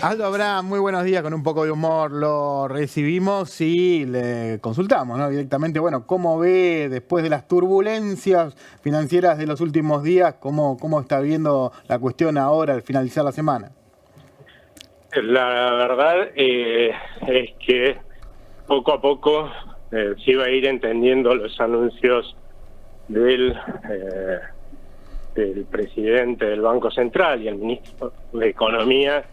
Aldo Abraham, muy buenos días, con un poco de humor lo recibimos y le consultamos, ¿no? Directamente, bueno, ¿cómo ve después de las turbulencias financieras de los últimos días, cómo está viendo la cuestión ahora al finalizar la semana? La verdad es que poco a poco se iba a ir entendiendo los anuncios del presidente del Banco Central y el ministro de Economía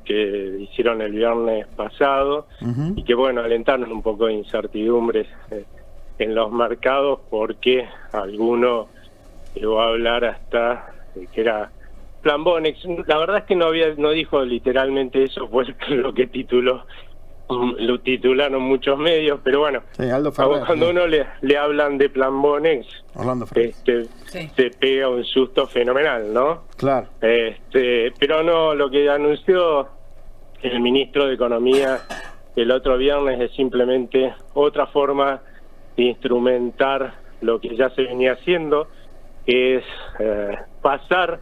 que hicieron el viernes pasado y que, bueno, alentaron un poco de incertidumbres en los mercados, porque alguno llegó a hablar hasta de que era Plan Bonex. La verdad es que no dijo literalmente eso, fue lo que lo titularon muchos medios, pero bueno, sí, Aldo Ferrer, cuando uno le hablan de Plan Bonex, se pega un susto fenomenal, ¿no? Claro. Pero no, lo que anunció el ministro de Economía el otro viernes es simplemente otra forma de instrumentar lo que ya se venía haciendo, que es pasar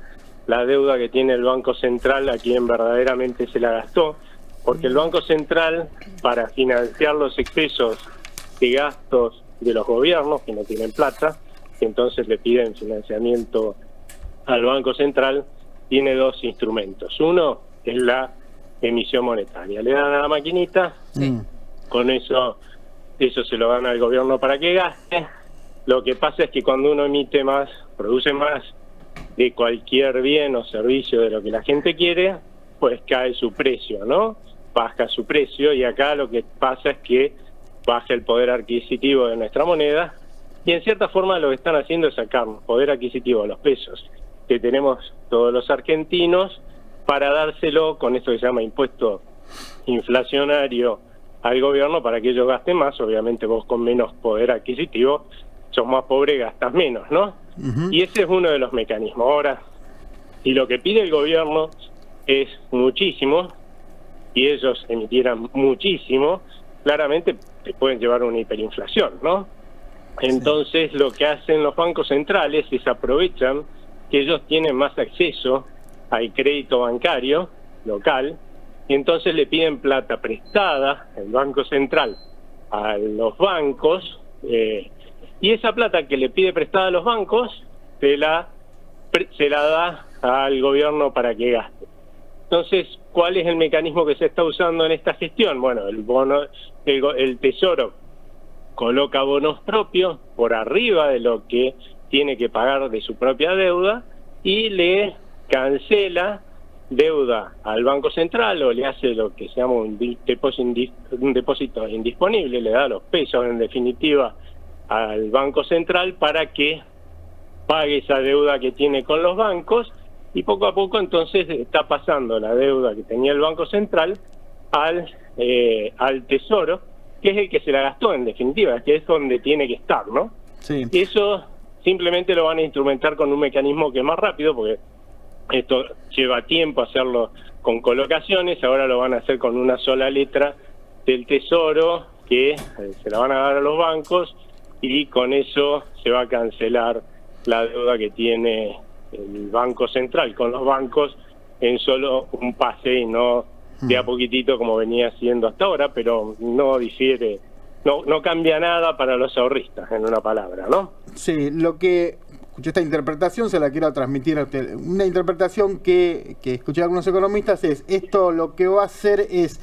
la deuda que tiene el Banco Central a quien verdaderamente se la gastó, porque el Banco Central, para financiar los excesos de gastos de los gobiernos que no tienen plata, que entonces le piden financiamiento al Banco Central, tiene dos instrumentos. Uno es la emisión monetaria. Le dan a la maquinita, con eso se lo dan al gobierno para que gaste. Lo que pasa es que cuando uno emite más, produce más de cualquier bien o servicio de lo que la gente quiere, pues cae su precio, ¿no? Baja su precio, y acá lo que pasa es que baja el poder adquisitivo de nuestra moneda, y en cierta forma lo que están haciendo es sacarnos poder adquisitivo a los pesos que tenemos todos los argentinos para dárselo con esto que se llama impuesto inflacionario al gobierno para que ellos gasten más. Obviamente vos con menos poder adquisitivo sos más pobre, gastas menos, ¿no? Y ese es uno de los mecanismos. Ahora, si lo que pide el gobierno es muchísimo y ellos emitieran muchísimo, claramente te pueden llevar a una hiperinflación, ¿no? Entonces lo que hacen los bancos centrales es aprovechan que ellos tienen más acceso al crédito bancario local, y entonces le piden plata prestada, el Banco Central, a los bancos, y esa plata que le pide prestada a los bancos se la da al gobierno para que gaste. Entonces, ¿cuál es el mecanismo que se está usando en esta gestión? Bueno, el Tesoro coloca bonos propios por arriba de lo que tiene que pagar de su propia deuda y le cancela deuda al Banco Central, o le hace lo que se llama un depósito indisponible, le da los pesos en definitiva al Banco Central para que pague esa deuda que tiene con los bancos, y poco a poco entonces está pasando la deuda que tenía el Banco Central al Tesoro, que es el que se la gastó en definitiva, que es donde tiene que estar, ¿no? Sí. Y eso simplemente lo van a instrumentar con un mecanismo que es más rápido, porque esto lleva tiempo hacerlo con colocaciones. Ahora lo van a hacer con una sola letra del Tesoro, que se la van a dar a los bancos, y con eso se va a cancelar la deuda que tiene el Banco Central con los bancos en solo un pase, y no de a poquitito como venía haciendo hasta ahora, pero no difiere, no cambia nada para los ahorristas, en una palabra, ¿no? Sí, lo que escuché, esta interpretación se la quiero transmitir a usted. Una interpretación que escuché a algunos economistas es: esto lo que va a hacer es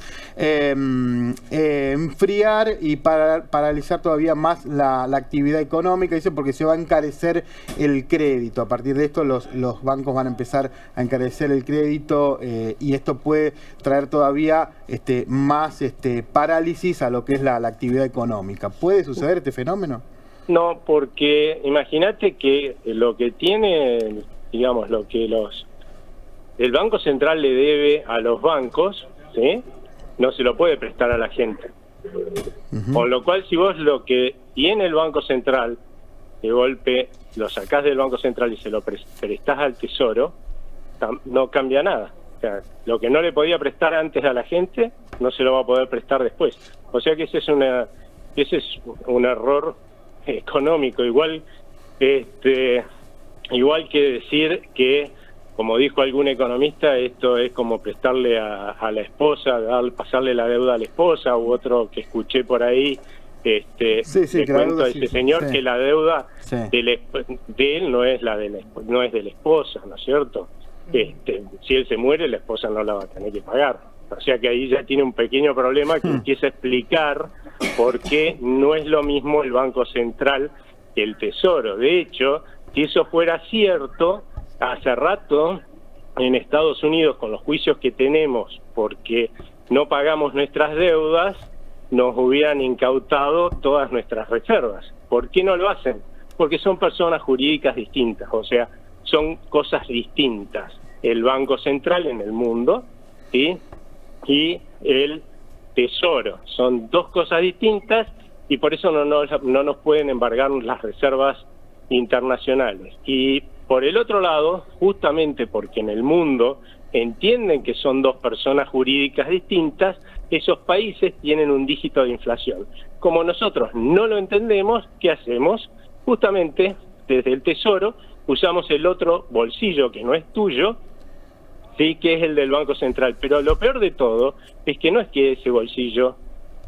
enfriar y paralizar todavía más la actividad económica, dice, porque se va a encarecer el crédito. A partir de esto los bancos van a empezar a encarecer el crédito, y esto puede traer todavía más parálisis a lo que es la actividad económica. ¿Puede suceder este fenómeno? No, porque imagínate que lo que tiene, digamos, lo que el Banco Central le debe a los bancos, ¿sí?, no se lo puede prestar a la gente. Con lo cual, si vos lo que tiene el Banco Central, de golpe lo sacás del Banco Central y se lo prestás al Tesoro, no cambia nada. O sea, lo que no le podía prestar antes a la gente, no se lo va a poder prestar después. O sea que ese es un error económico, igual que decir que como dijo algún economista, esto es como prestarle a la esposa, pasarle la deuda a la esposa, u otro que escuché por ahí, le cuento a ese señor que la deuda de él no es no es de la esposa, ¿no es cierto? Si él se muere, la esposa no la va a tener que pagar. O sea que ahí ya tiene un pequeño problema que empieza a explicar por qué no es lo mismo el Banco Central que el Tesoro. De hecho, si eso fuera cierto, hace rato en Estados Unidos, con los juicios que tenemos porque no pagamos nuestras deudas, nos hubieran incautado todas nuestras reservas. ¿Por qué no lo hacen? Porque son personas jurídicas distintas, o sea, son cosas distintas. El Banco Central en el mundo, ¿sí?, y el Tesoro. Son dos cosas distintas y por eso no nos pueden embargar las reservas internacionales. Y por el otro lado, justamente porque en el mundo entienden que son dos personas jurídicas distintas, esos países tienen un dígito de inflación. Como nosotros no lo entendemos, ¿qué hacemos? Justamente desde el Tesoro usamos el otro bolsillo que no es tuyo, sí, que es el del Banco Central. Pero lo peor de todo es que ese bolsillo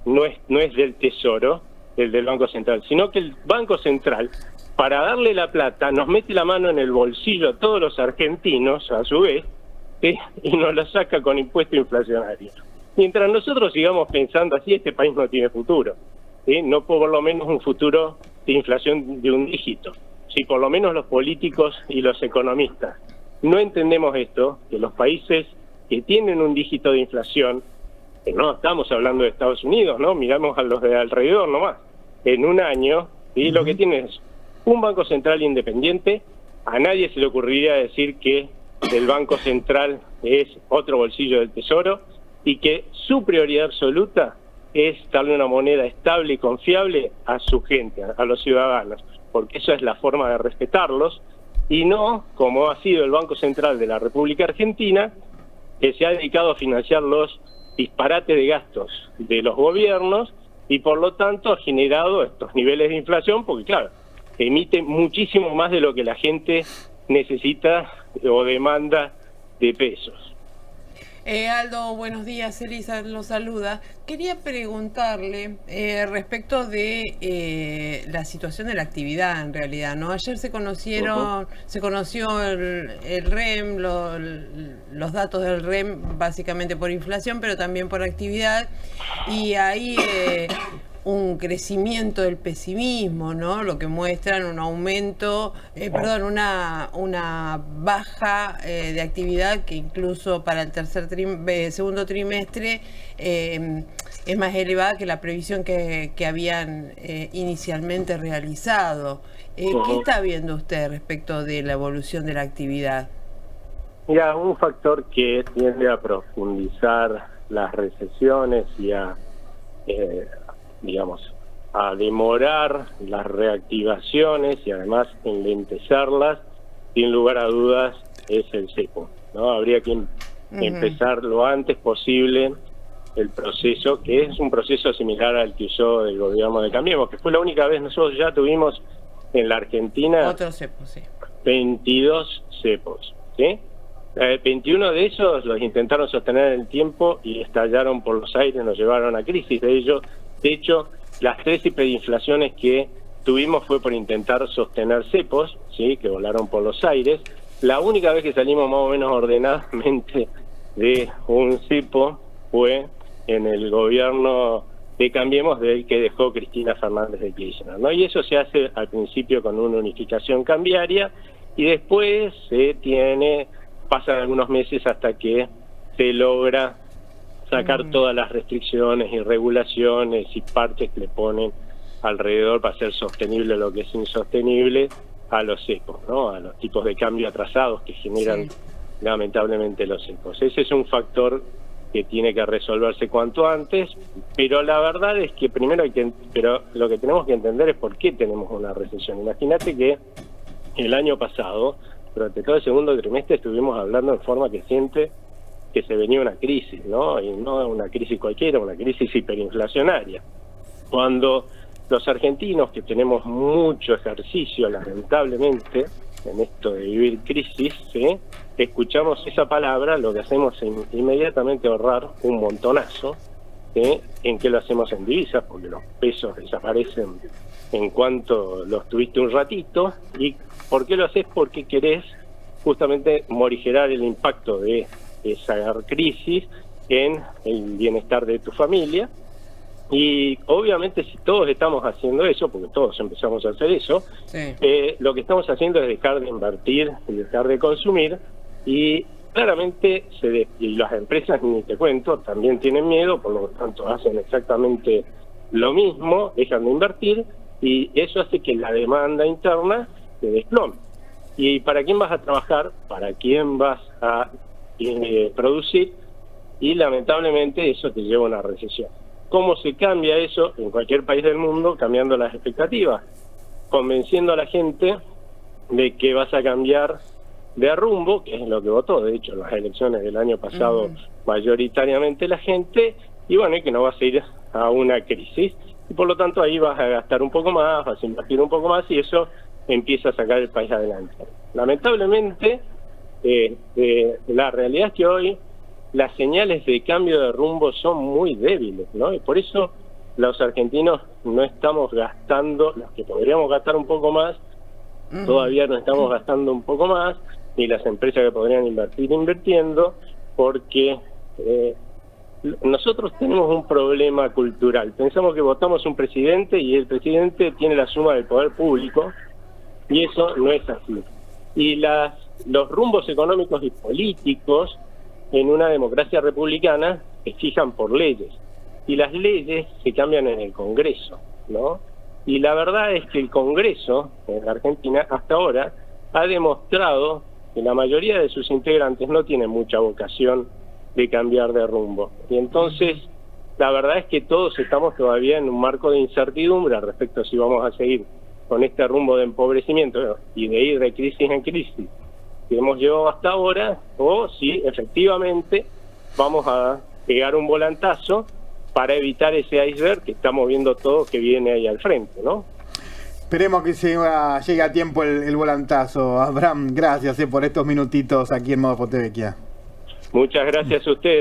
no es del Tesoro, el del Banco Central, sino que el Banco Central, para darle la plata, nos mete la mano en el bolsillo a todos los argentinos, a su vez, ¿sí?, y nos la saca con impuesto inflacionario. Mientras nosotros sigamos pensando así, este país no tiene futuro, ¿sí? No por lo menos un futuro de inflación de un dígito. Si por lo menos los políticos y los economistas no entendemos esto, que los países que tienen un dígito de inflación, que no estamos hablando de Estados Unidos, ¿no? Miramos a los de alrededor nomás. En un año, ¿sí?, lo que tienen es un Banco Central independiente. A nadie se le ocurriría decir que el Banco Central es otro bolsillo del Tesoro y que su prioridad absoluta es darle una moneda estable y confiable a su gente, a los ciudadanos, porque esa es la forma de respetarlos, y no como ha sido el Banco Central de la República Argentina, que se ha dedicado a financiar los disparates de gastos de los gobiernos y por lo tanto ha generado estos niveles de inflación, porque claro, emite muchísimo más de lo que la gente necesita o demanda de pesos. Aldo, buenos días, Elisa lo saluda. Quería preguntarle respecto de la situación de la actividad en realidad, ¿no? Ayer se conoció el REM, los datos del REM básicamente por inflación, pero también por actividad, y ahí un crecimiento del pesimismo, ¿no? Lo que muestran un aumento, una baja de actividad que incluso para el segundo trimestre es más elevada que la previsión que habían inicialmente realizado. ¿Qué está viendo usted respecto de la evolución de la actividad? Mira, un factor que tiende a profundizar las recesiones y a demorar las reactivaciones y además enlentezarlas, sin lugar a dudas, es el cepo, ¿no? Habría que empezar lo antes posible el proceso, que es un proceso similar al que usó el gobierno de Cambiemos, que fue la única vez. Nosotros ya tuvimos en la Argentina otro cepo, sí. 22 cepos, ¿sí? 21 de esos los intentaron sostener en el tiempo y estallaron por los aires, nos llevaron a crisis. De hecho, las 3 hiperinflaciones que tuvimos fue por intentar sostener cepos, ¿sí?, que volaron por los aires. La única vez que salimos más o menos ordenadamente de un cepo fue en el gobierno de Cambiemos, del que dejó Cristina Fernández de Kirchner, ¿no? Y eso se hace al principio con una unificación cambiaria y después pasan algunos meses hasta que se logra sacar todas las restricciones y regulaciones y parches que le ponen alrededor para hacer sostenible lo que es insostenible a los cepos, ¿no? A los tipos de cambio atrasados que generan lamentablemente los cepos. Ese es un factor que tiene que resolverse cuanto antes, pero la verdad es que primero pero lo que tenemos que entender es por qué tenemos una recesión. Imagínate que el año pasado, durante todo el segundo trimestre, estuvimos hablando en forma creciente que se venía una crisis, ¿no? Y no una crisis cualquiera, una crisis hiperinflacionaria. Cuando los argentinos, que tenemos mucho ejercicio, lamentablemente, en esto de vivir crisis, ¿sí?, escuchamos esa palabra, lo que hacemos es inmediatamente ahorrar un montonazo. ¿En qué lo hacemos? En divisas, porque los pesos desaparecen en cuanto los tuviste un ratito. ¿Y por qué lo haces? Porque querés justamente morigerar el impacto de esa crisis en el bienestar de tu familia. Y obviamente si todos estamos haciendo eso, porque todos empezamos a hacer eso, Sí. Lo que estamos haciendo es dejar de invertir y dejar de consumir, y claramente y las empresas, ni te cuento, también tienen miedo, por lo tanto hacen exactamente lo mismo, dejan de invertir, y eso hace que la demanda interna se desplome. ¿Y para quién vas a trabajar? ¿Para quién vas a producir? Y lamentablemente eso te lleva a una recesión. ¿Cómo se cambia eso en cualquier país del mundo? Cambiando las expectativas, convenciendo a la gente de que vas a cambiar de rumbo, que es lo que votó, de hecho, en las elecciones del año pasado, mayoritariamente la gente, y bueno, y que no vas a ir a una crisis, y por lo tanto ahí vas a gastar un poco más, vas a invertir un poco más, y eso empieza a sacar el país adelante. Lamentablemente, la realidad es que hoy las señales de cambio de rumbo son muy débiles, ¿no? Y por eso los argentinos no estamos gastando, los que podríamos gastar un poco más, todavía no estamos gastando un poco más, ni las empresas que podrían invertir invirtiendo, porque nosotros tenemos un problema cultural. Pensamos que votamos un presidente y el presidente tiene la suma del poder público, y eso no es así. Y los rumbos económicos y políticos en una democracia republicana se fijan por leyes, y las leyes se cambian en el Congreso, ¿no? Y la verdad es que el Congreso en la Argentina hasta ahora ha demostrado que la mayoría de sus integrantes no tienen mucha vocación de cambiar de rumbo. Y entonces la verdad es que todos estamos todavía en un marco de incertidumbre al respecto a si vamos a seguir con este rumbo de empobrecimiento y de ir de crisis en crisis que hemos llevado hasta ahora, o si efectivamente vamos a pegar un volantazo para evitar ese iceberg que estamos viendo todo que viene ahí al frente, ¿no? Esperemos que llegue a tiempo el volantazo. Abraham, gracias por estos minutitos aquí en Modo Fontevecchia. Muchas gracias a ustedes.